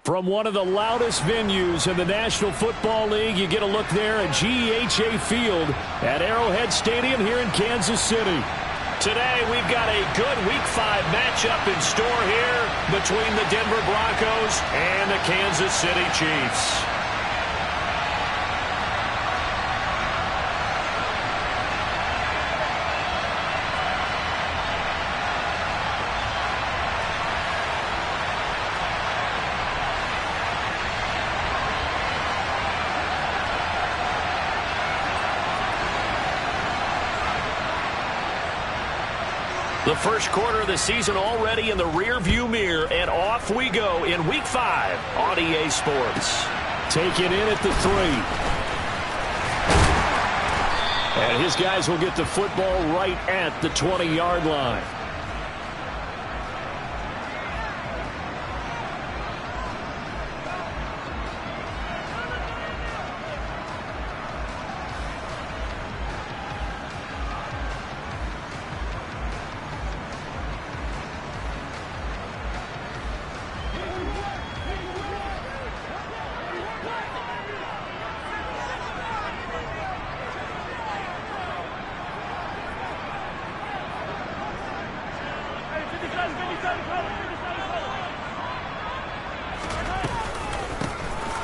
From one of the loudest venues in the National Football League, you get a look there at GEHA Field at Arrowhead Stadium here in Kansas City. Today, we've got a good Week 5 matchup in store here between the Denver Broncos and the Kansas City Chiefs. The first quarter of the season already in the rearview mirror, and off we go in Week 5 on EA Sports. Take it in at the 3. And his guys will get the football right at the 20-yard line.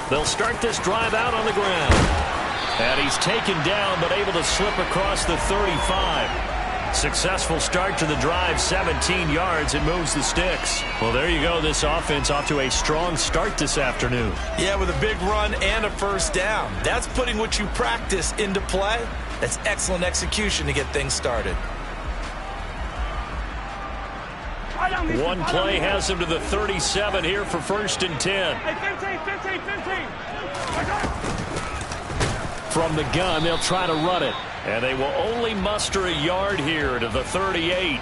They'll start this drive out on the ground. And he's taken down, but able to slip across the 35. Successful start to the drive, 17 yards, and moves the sticks. Well, there you go. This offense off to a strong start this afternoon. Yeah, with a big run and a first down. That's putting what you practice into play. That's excellent execution to get things started. One play has him to the 37 here for 1st and 10. Hey, 15. From the gun, they'll try to run it. And they will only muster a yard here to the 38.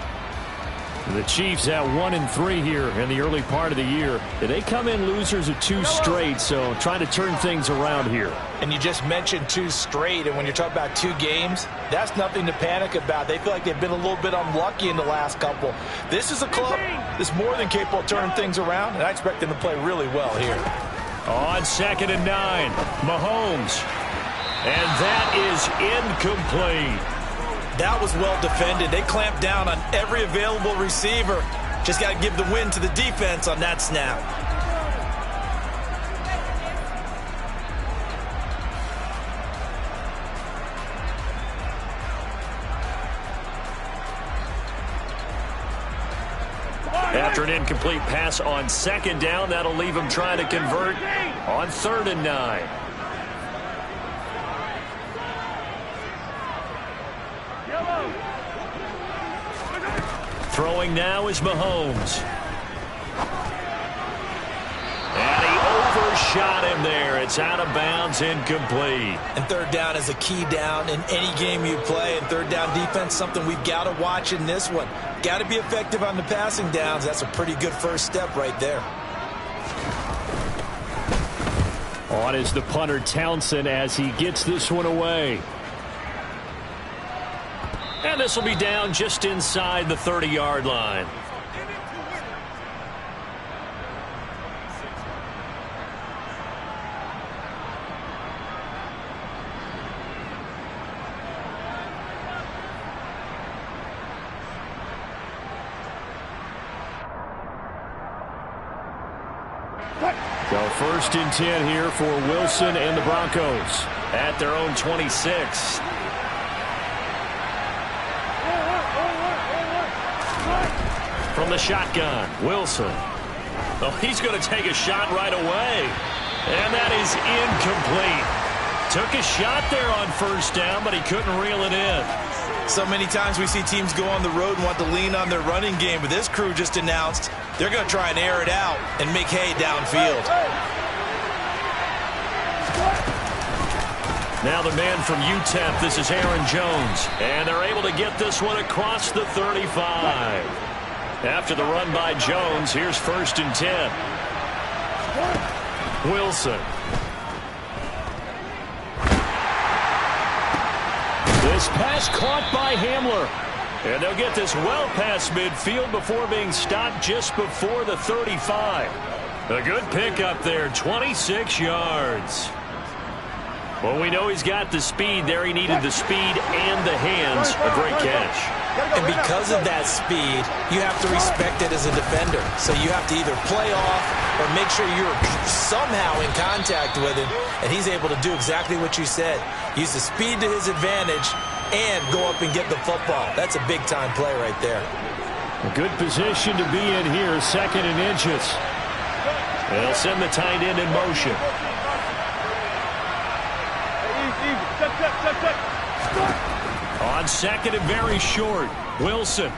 The Chiefs at 1-3 here in the early part of the year. They come in losers of 2 straight, so trying to turn things around here. And you just mentioned 2 straight, and when you're talking about 2 games, that's nothing to panic about. They feel like they've been a little bit unlucky in the last couple. This is a club that's more than capable of turning things around, and I expect them to play really well here. On 2nd and 9, Mahomes. And that is incomplete. That was well defended. They clamped down on every available receiver. Just got to give the win to the defense on that snap. After an incomplete pass on 2nd down, that'll leave him trying to convert on 3rd and 9. Throwing now is Mahomes. And he overshot him there. It's out of bounds, incomplete. And 3rd down is a key down in any game you play. And 3rd down defense, something we've got to watch in this one. Got to be effective on the passing downs. That's a pretty good first step right there. On is the punter, Townsend, as he gets this one away. And this will be down just inside the 30-yard line. So 1st and 10 here for Wilson and the Broncos at their own 26. From the shotgun, Wilson. Oh, he's going to take a shot right away. And that is incomplete. Took a shot there on 1st down, but he couldn't reel it in. So many times we see teams go on the road and want to lean on their running game, but this crew just announced they're going to try and air it out and make hay downfield. Now the man from UTEP, this is Aaron Jones. And they're able to get this one across the 35. After the run by Jones, here's 1st and 10. Wilson. This pass caught by Hamler. And they'll get this well past midfield before being stopped just before the 35. A good pickup there, 26 yards. Well, we know he's got the speed there. He needed the speed and the hands. A great catch. And because of that speed, you have to respect it as a defender. So you have to either play off or make sure you're somehow in contact with him. And he's able to do exactly what you said. Use the speed to his advantage and go up and get the football. That's a big-time play right there. A good position to be in here, 2nd and inches. They'll send the tight end in motion. On 2nd and very short, Wilson.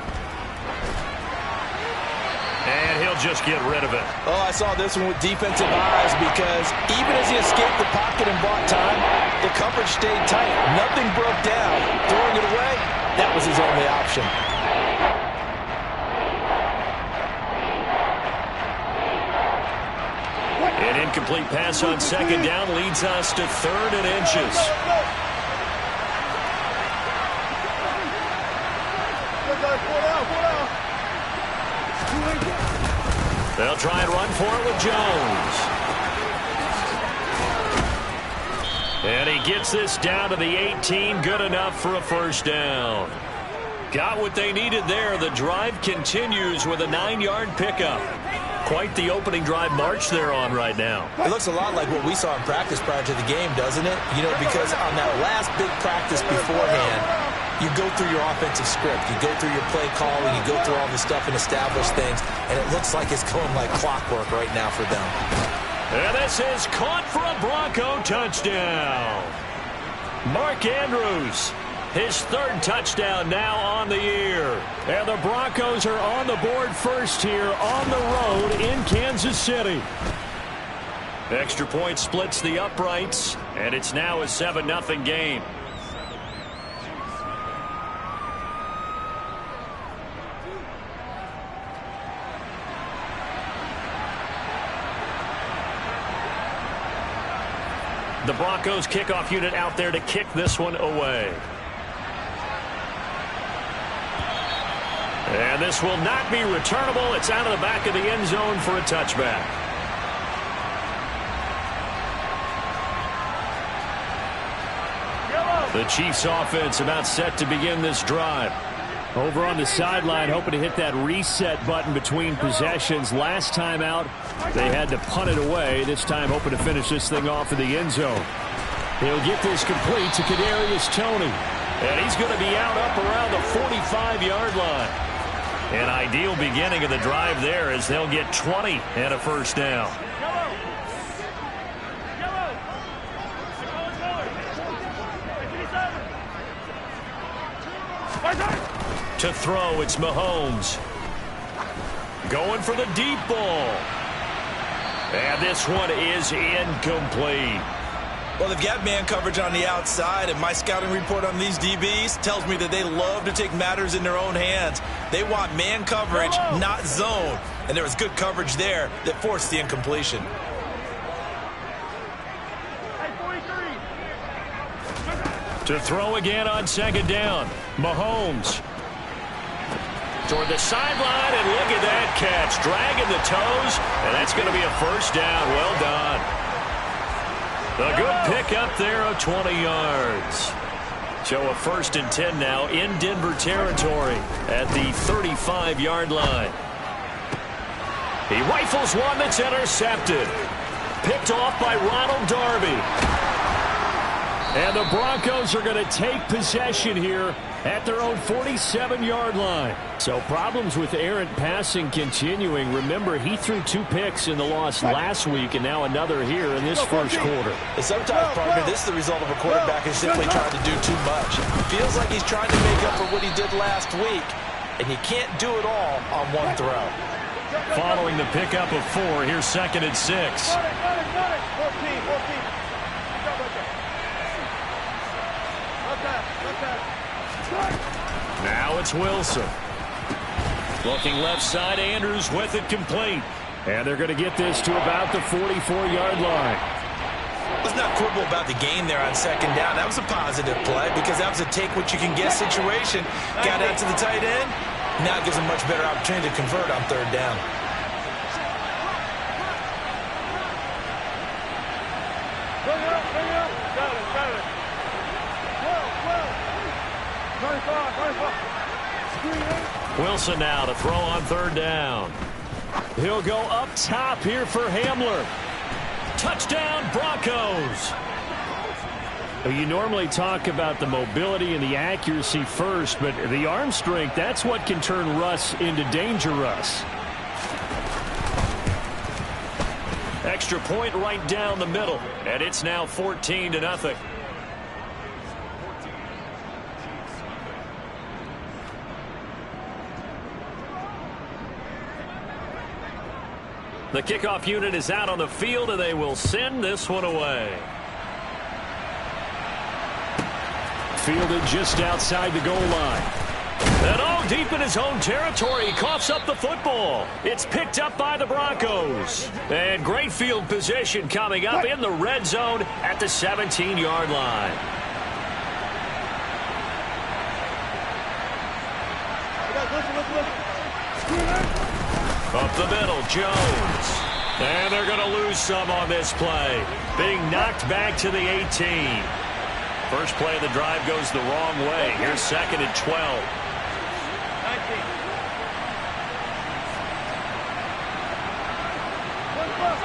And he'll just get rid of it. Oh, I saw this one with defensive eyes because even as he escaped the pocket and bought time, the coverage stayed tight. Nothing broke down. Throwing it away, that was his only option. An incomplete pass on 2nd down leads us to 3rd and inches. They'll try and run for it with Jones. And he gets this down to the 18. Good enough for a 1st down. Got what they needed there. The drive continues with a 9-yard pickup. Quite the opening drive march they're on right now. It looks a lot like what we saw in practice prior to the game, doesn't it? You know, because on that last big practice beforehand, you go through your offensive script. You go through your play calling. You go through all the stuff and establish things. And it looks like it's going like clockwork right now for them. And this is caught for a Bronco touchdown. Mark Andrews, his 3rd touchdown now on the year. And the Broncos are on the board first here on the road in Kansas City. Extra point splits the uprights, and it's now a 7-0 game. The Broncos kickoff unit out there to kick this one away. And this will not be returnable. It's out of the back of the end zone for a touchback. The Chiefs offense about set to begin this drive. Over on the sideline, hoping to hit that reset button between possessions. Last time out, they had to punt it away. This time, hoping to finish this thing off in the end zone. He'll get this complete to Kadarius Toney. And he's going to be out up around the 45-yard line. An ideal beginning of the drive there as they'll get 20 and a 1st down. To throw, it's Mahomes. Going for the deep ball. And this one is incomplete. Well, they've got man coverage on the outside, and my scouting report on these DBs tells me that they love to take matters in their own hands. They want man coverage, not zone. And there was good coverage there that forced the incompletion. To throw again on 2nd down. Mahomes. Toward the sideline, and look at that catch. Dragging the toes, and that's going to be a 1st down. Well done. A good pickup there of 20 yards. So a 1st and 10 now in Denver territory at the 35-yard line. He rifles one that's intercepted. Picked off by Ronald Darby. And the Broncos are going to take possession here at their own 47-yard line. So problems with errant passing continuing. Remember, he threw 2 picks in the loss last week, and now another here in this 1st quarter. And sometimes, partner, this is the result of a quarterback who's simply trying to do too much. Feels like he's trying to make up for what he did last week, and he can't do it all on one throw. Following the pickup of 4, here's 2nd and 6. Now it's Wilson. Looking left side, Andrews with it complete. And they're going to get this to about the 44-yard line. Let's not quibble about the gain there on 2nd down. That was a positive play because that was a take-what-you-can-get situation. Got out to the tight end. Now it gives a much better opportunity to convert on 3rd down. Wilson now to throw on third down. He'll go up top here for Hamler. Touchdown, Broncos. You normally talk about the mobility and the accuracy first, but the arm strength, that's what can turn Russ into danger Russ. Extra point right down the middle, and it's now 14-0. The kickoff unit is out on the field, and they will send this one away. Fielded just outside the goal line. And all deep in his own territory, he coughs up the football. It's picked up by the Broncos. And great field position coming up in the red zone at the 17-yard line. Up the middle, Jones. And they're going to lose some on this play. Being knocked back to the 18. First play of the drive goes the wrong way. Here's 2nd and 12.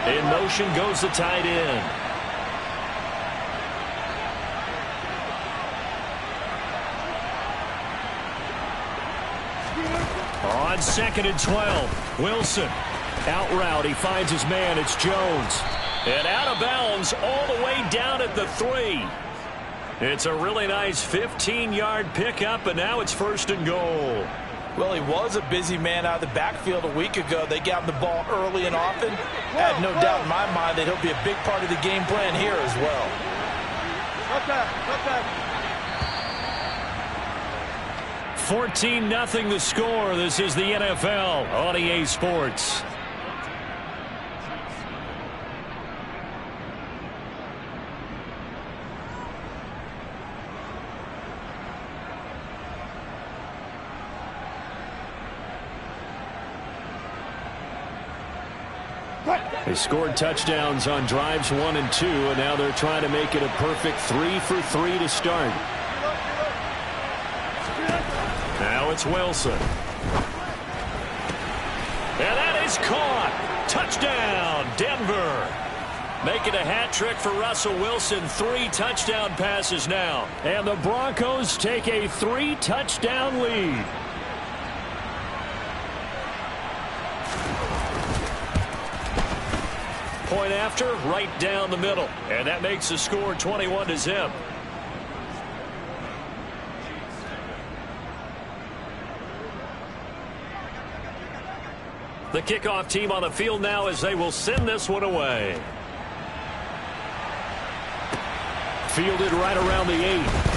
19. In motion goes the tight end. On 2nd and 12, Wilson. Out route, he finds his man, it's Jones. And out of bounds all the way down at the 3. It's a really nice 15-yard pickup, and now it's 1st and goal. Well, he was a busy man out of the backfield a week ago. They got him the ball early and often. I have no doubt in my mind that he'll be a big part of the game plan here as well. 14-0 the score. This is the NFL on EA Sports. They scored touchdowns on drives 1 and 2, and now they're trying to make it a perfect 3 for 3 to start. Now it's Wilson. And that is caught. Touchdown, Denver. Making a hat trick for Russell Wilson. 3 touchdown passes now. And the Broncos take a 3-touchdown lead. Point after, right down the middle. And that makes the score 21-0. The kickoff team on the field now as they will send this one away. Fielded right around the 8.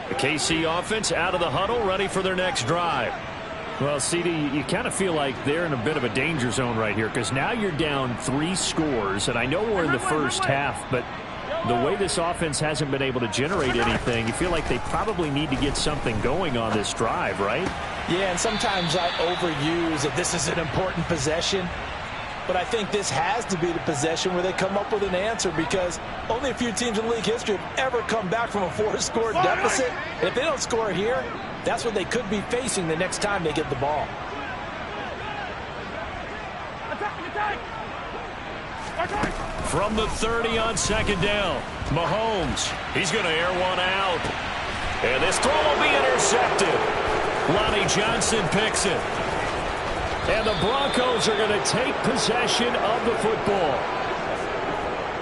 The KC offense out of the huddle, ready for their next drive. Well, CD, you kind of feel like they're in a bit of a danger zone right here because now you're down 3 scores, and I know we're in the first half, but the way this offense hasn't been able to generate anything, you feel like they probably need to get something going on this drive, right? Yeah, and sometimes I overuse that this is an important possession. But I think this has to be the possession where they come up with an answer because only a few teams in league history have ever come back from a 4-score deficit. And if they don't score here, that's what they could be facing the next time they get the ball. From the 30 on 2nd down, Mahomes, he's going to air one out. And this throw will be intercepted. Lonnie Johnson picks it. And the Broncos are going to take possession of the football.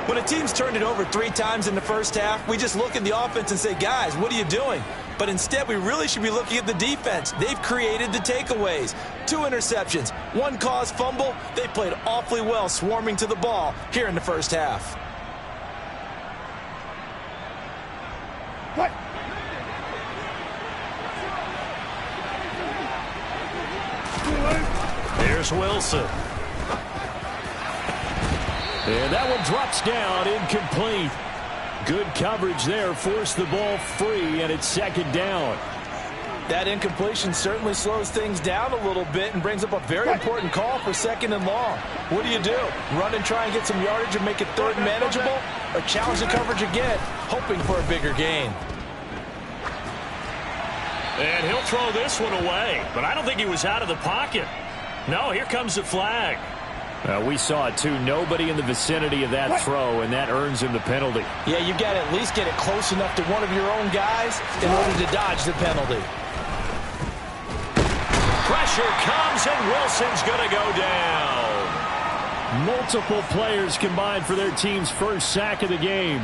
When a team's turned it over 3 times in the first half, we just look at the offense and say, guys, what are you doing? But instead, we really should be looking at the defense. They've created the takeaways. 2 interceptions, 1 caused fumble. They played awfully well swarming to the ball here in the first half. What? Here's Wilson. And that one drops down, incomplete. Good coverage there, forced the ball free, and it's second down. That incompletion certainly slows things down a little bit and brings up a very important call for second and long. What do? Run and try and get some yardage and make it third and manageable? Or challenge the coverage again, hoping for a bigger gain? And he'll throw this one away, but I don't think he was out of the pocket. No, here comes the flag. We saw it, too. Nobody in the vicinity of that throw, and that earns him the penalty. Yeah, you've got to at least get it close enough to one of your own guys in order to dodge the penalty. Pressure comes, and Wilson's going to go down. Multiple players combined for their team's first sack of the game.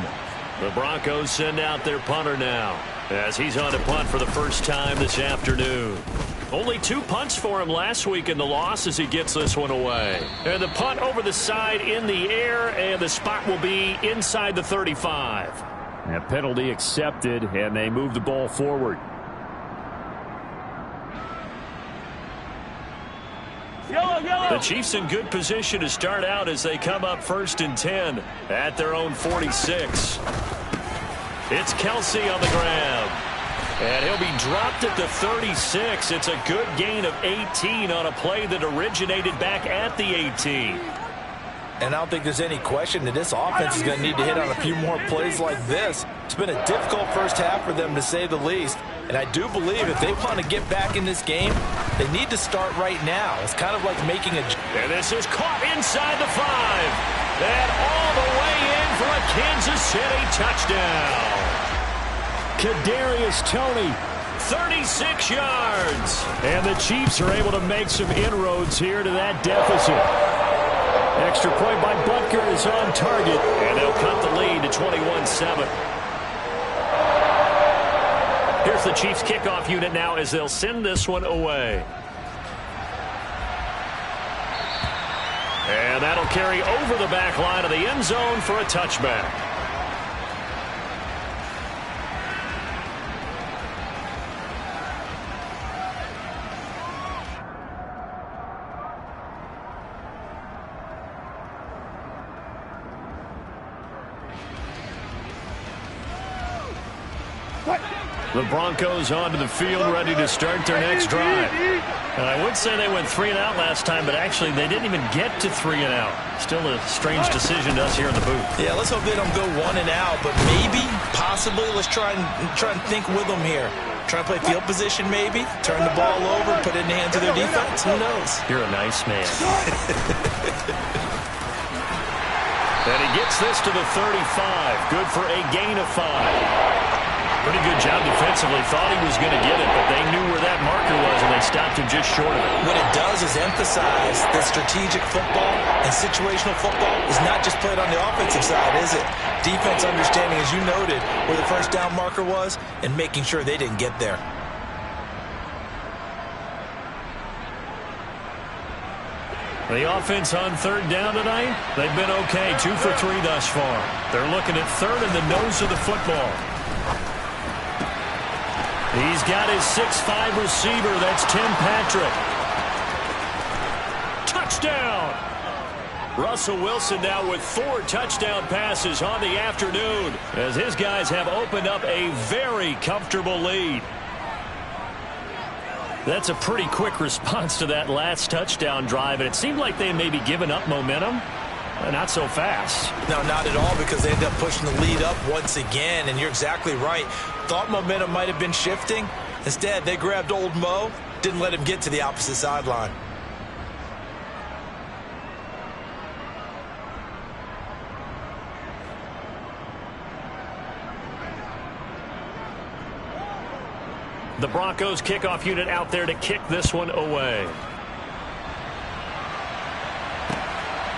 The Broncos send out their punter now, as he's on to punt for the first time this afternoon. Only 2 punts for him last week in the loss as he gets this one away. And the punt over the side in the air, and the spot will be inside the 35. A penalty accepted, and they move the ball forward. The Chiefs in good position to start out as they come up 1st and 10 at their own 46. It's Kelsey on the ground. And he'll be dropped at the 36. It's a good gain of 18 on a play that originated back at the 18. And I don't think there's any question that this offense is going to need to hit on a few more plays like this. It's been a difficult first half for them, to say the least. And I do believe if they want to get back in this game, they need to start right now. It's kind of like making a... And this is caught inside the 5. And all the way in for a Kansas City touchdown. Kadarius Toney, 36 yards. And the Chiefs are able to make some inroads here to that deficit. Extra point by Butker is on target, and they'll cut the lead to 21-7. Here's the Chiefs kickoff unit now as they'll send this one away. And that'll carry over the back line of the end zone for a touchback. The Broncos onto the field, ready to start their next drive. And I would say they went 3 and out last time, but actually they didn't even get to 3 and out. Still a strange decision to us here in the booth. Yeah, let's hope they don't go 1 and out, but maybe, possibly, let's try and think with them here. Try and play field position, maybe. Turn the ball over, put it in the hands of their defense. Who knows? You're a nice man. And he gets this to the 35. Good for a gain of 5. Pretty good job defensively. Thought he was going to get it, but they knew where that marker was, and they stopped him just short of it. What it does is emphasize that strategic football and situational football is not just played on the offensive side, is it? Defense understanding, as you noted, where the first down marker was and making sure they didn't get there. The offense on 3rd down tonight, they've been okay. 2 for 3 thus far. They're looking at 3rd and the nose of the football. He's got his 6'5" receiver. That's Tim Patrick. Touchdown! Russell Wilson now with 4 touchdown passes on the afternoon as his guys have opened up a very comfortable lead. That's a pretty quick response to that last touchdown drive, and it seemed like they may be giving up momentum. Not so fast. No, not at all, because they ended up pushing the lead up once again, and you're exactly right. Thought momentum might have been shifting. Instead, they grabbed old Mo, didn't let him get to the opposite sideline. The Broncos kickoff unit out there to kick this one away.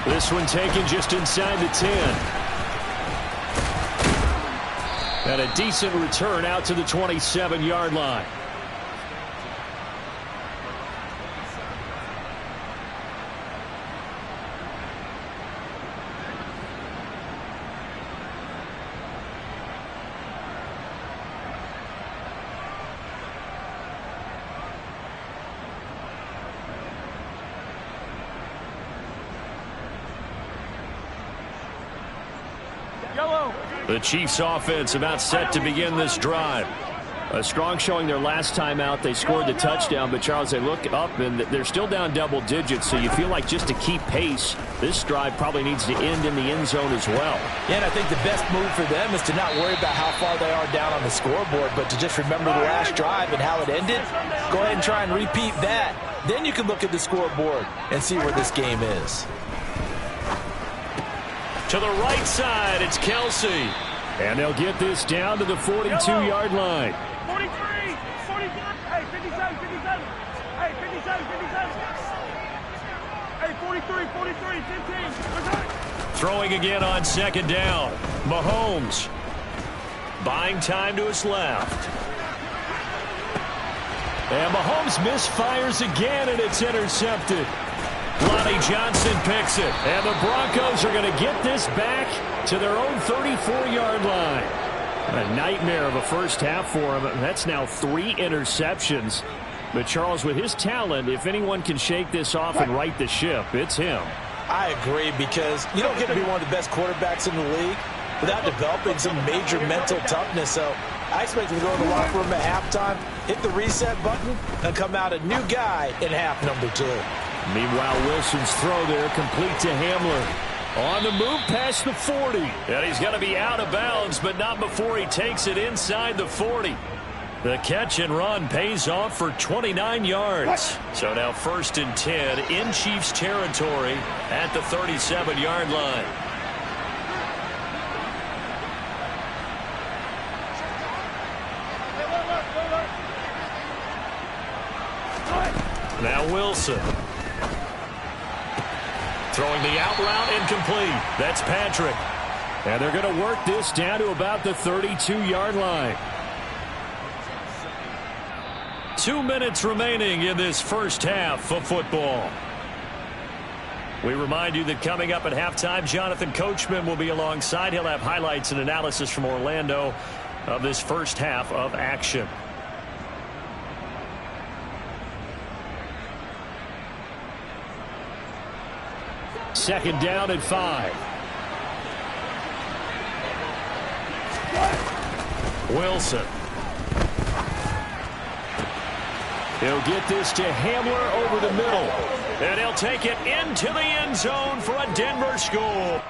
This one taken just inside the 10. And a decent return out to the 27-yard line. The Chiefs offense about set to begin this drive. A strong showing their last time out. They scored the touchdown, but Charles, they look up and they're still down double digits, so you feel like just to keep pace, this drive probably needs to end in the end zone as well. Yeah, and I think the best move for them is to not worry about how far they are down on the scoreboard, but to just remember the last drive and how it ended. Go ahead and try and repeat that. Then you can look at the scoreboard and see where this game is. To the right side, it's Kelsey. And they'll get this down to the 42-yard line. 43, 44, hey, 57, 57, hey, 57, 57, hey, 43, 43, 15, Throwing again on second down. Mahomes buying time to his left. And Mahomes misfires again, and it's intercepted. Lonnie Johnson picks it, and the Broncos are going to get this back to their own 34-yard line. A nightmare of a first half for him. That's now 3 interceptions. But Charles, with his talent, if anyone can shake this off and right the ship, it's him. I agree, because you don't get to be one of the best quarterbacks in the league without developing some major mental toughness. So I expect him to go in the locker room at halftime, hit the reset button, and come out a new guy in half number 2. Meanwhile, Wilson's throw there complete to Hamler. On the move past the 40. And he's going to be out of bounds, but not before he takes it inside the 40. The catch and run pays off for 29 yards. So now 1st and 10 in Chiefs territory at the 37-yard line. Now Wilson. Throwing the out route incomplete. That's Patrick. And they're going to work this down to about the 32-yard line. 2 minutes remaining in this first half of football. We remind you that coming up at halftime, Jonathan Coachman will be alongside. He'll have highlights and analysis from Orlando of this first half of action. Second down and 5. Wilson. He'll get this to Hamler over the middle. And he'll take it into the end zone for a Denver score.